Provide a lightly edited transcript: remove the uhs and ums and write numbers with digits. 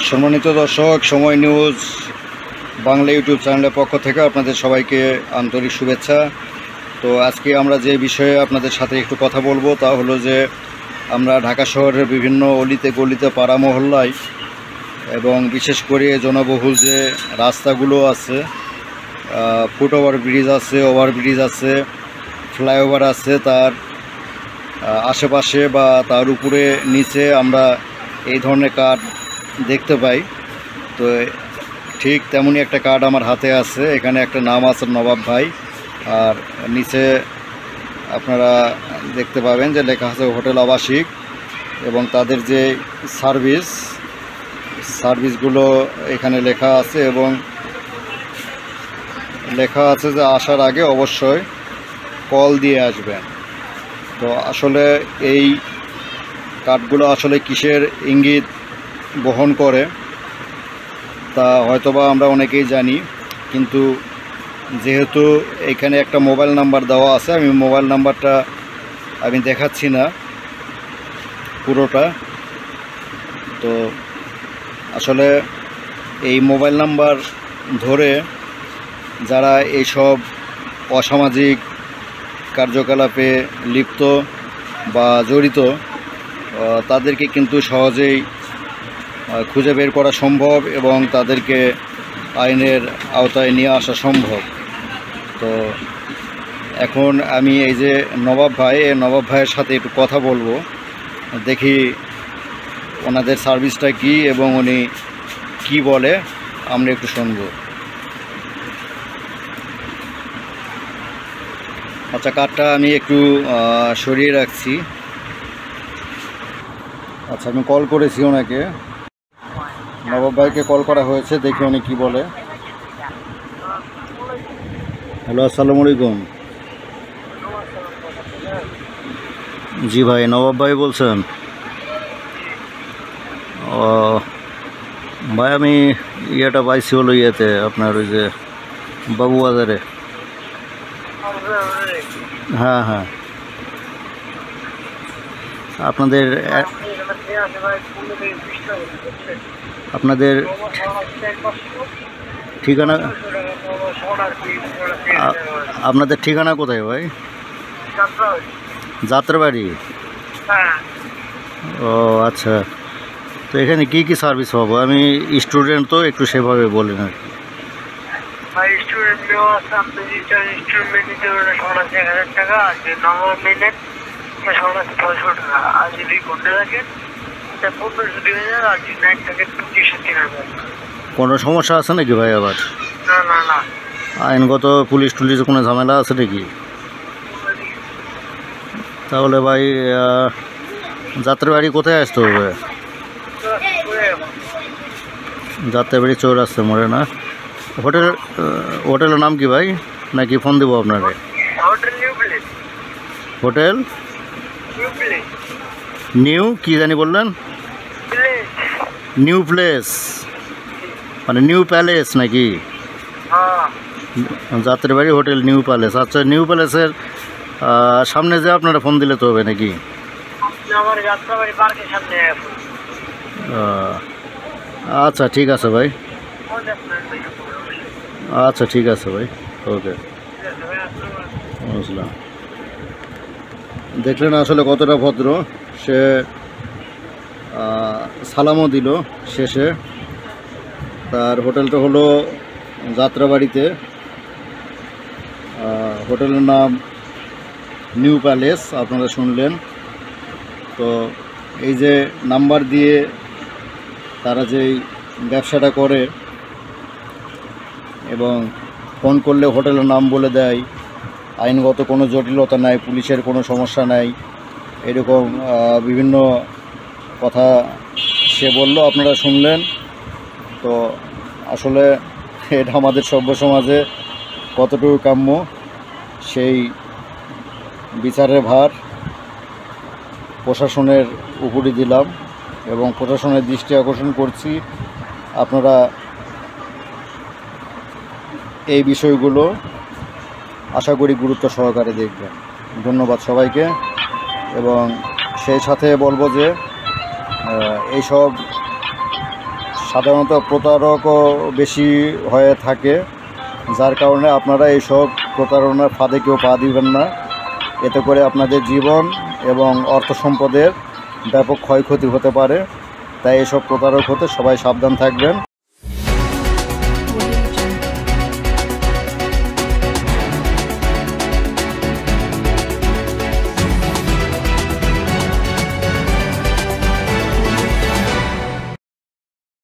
সম্মানিত দর্শক, সময় নিউজ বাংলা ইউটিউব চ্যানেলের পক্ষ থেকে আপনাদের সবাইকে আন্তরিক শুভেচ্ছা। তো আজকে আমরা যে বিষয়ে আপনাদের সাথে একটু কথা বলবো তা হলো যে আমরা ঢাকা শহরের বিভিন্ন অলিতে গলিতে পাড়া মহল্লায় এবং বিশেষ করে জনবহুল যে রাস্তাগুলো আছে, ফুট ওভারব্রিজ আছে, ওভারব্রিজ আছে, ফ্লাইওভার আছে, তার আশেপাশে বা তার উপরে নিচে আমরা এই ধরনের কার্ড দেখতে পাই। তো ঠিক তেমনই একটা কার্ড আমার হাতে আছে। এখানে একটা নাম আছে নবাব ভাই, আর নিচে আপনারা দেখতে পাবেন যে লেখা আছে হোটেল আবাসিক, এবং তাদের যে সার্ভিসগুলো এখানে লেখা আছে, এবং লেখা আছে যে আসার আগে অবশ্যই কল দিয়ে আসবেন। তো আসলে এই কার্ডগুলো আসলে কিসের ইঙ্গিত বহন করে তা হয়তোবা আমরা অনেকেই জানি, কিন্তু যেহেতু এখানে একটা মোবাইল নাম্বার দেওয়া আছে, আমি মোবাইল নাম্বারটা আমি দেখাচ্ছি না পুরোটা। তো আসলে এই মোবাইল নাম্বার ধরে যারা এইসব অসামাজিক কার্যকলাপে লিপ্ত বা জড়িত তাদেরকে কিন্তু সহজেই খুঁজে বের করা সম্ভব এবং তাদেরকে আইনের আওতায় নিয়ে আসা সম্ভব। তো এখন আমি এই যে নবাব ভাইয়ের সাথে একটু কথা বলবো, দেখি ওনাদের সার্ভিসটা কি এবং উনি কি বলে আমরা একটু শুনবো। আচ্ছা, কার্ডটা আমি একটু সরিয়ে রাখছি। আচ্ছা, আমি কল করেছি ওনাকে, নবাব ভাইকে কল করা হয়েছে, দেখি উনি কি বলে। হ্যালো, আসসালামু আলাইকুম। জি ভাই, নবাব ভাই বলছেন? ও ভাই, আমি ইয়েটা পাইছি হলো ইয়েতে আপনার ওই যে বাবুবাজারে। হ্যাঁ হ্যাঁ, আপনাদের ঠিকানা, আপনাদের ঠিকানা কোথায় ভাই? যাত্রাবাড়ি। ও আচ্ছা, তো এখানে কি কি সার্ভিস পাবো? আমি স্টুডেন্ট, তো একটু সেভাবে বলেন আর কি। কোনো সমস্যা আছে নাকি ভাই আবার? আইনগত পুলিশ টুলিশ কোনো ঝামেলা আছে নাকি? তাহলে ভাই যাত্রাবাড়ি কোথায় আসতে হবে? যাত্রাবাড়ি চৌরাস্তা মোড়ে না? হোটেলের নাম কি ভাই, নাকি ফোন দেবো আপনাকে? হোটেল নিউ কি জানি বললেন? নিউ প্লেস মানে নিউ প্যালেস নাকি? Jatrabari hotel new palace. আচ্ছা, নিউ প্যালেসের সামনে যে আপনারা ফোন দিলে তো হবে নাকি? আচ্ছা ঠিক আছে ভাই, আচ্ছা ঠিক আছে ভাই, ওকে, বুঝলাম। দেখলেন আসলে কতটা ভদ্র সে, সালামও দিল শেষে। তার হোটেলটা হলো যাত্রাবাড়িতে, হোটেলের নাম নিউ প্যালেস, আপনারা শুনলেন। তো এই যে নাম্বার দিয়ে তারা যেই ব্যবসাটা করে এবং ফোন করলে হোটেলের নাম বলে দেয়, আইনগত কোনো জটিলতা নাই, পুলিশের কোনো সমস্যা নাই, এরকম বিভিন্ন কথা সে বলল, আপনারা শুনলেন। তো আসলে এটা আমাদের সভ্য সমাজে কতটুকু কাম্য, সেই বিচারের ভার প্রশাসনের উপরই দিলাম এবং প্রশাসনের দৃষ্টি আকর্ষণ করছি, আপনারা এই বিষয়গুলো আশা করি গুরুত্ব সহকারে দেখবেন। ধন্যবাদ সবাইকে। এবং সেই সাথে বলবো যে এইসব সাধারণত প্রতারকও বেশি হয়ে থাকে, যার কারণে আপনারা এইসব প্রতারণার ফাঁদে কেউ পা দিবেন না। এতে করে আপনাদের জীবন এবং অর্থ সম্পদের ব্যাপক ক্ষয়ক্ষতি হতে পারে। তাই এসব প্রতারক হতে সবাই সাবধান থাকবেন।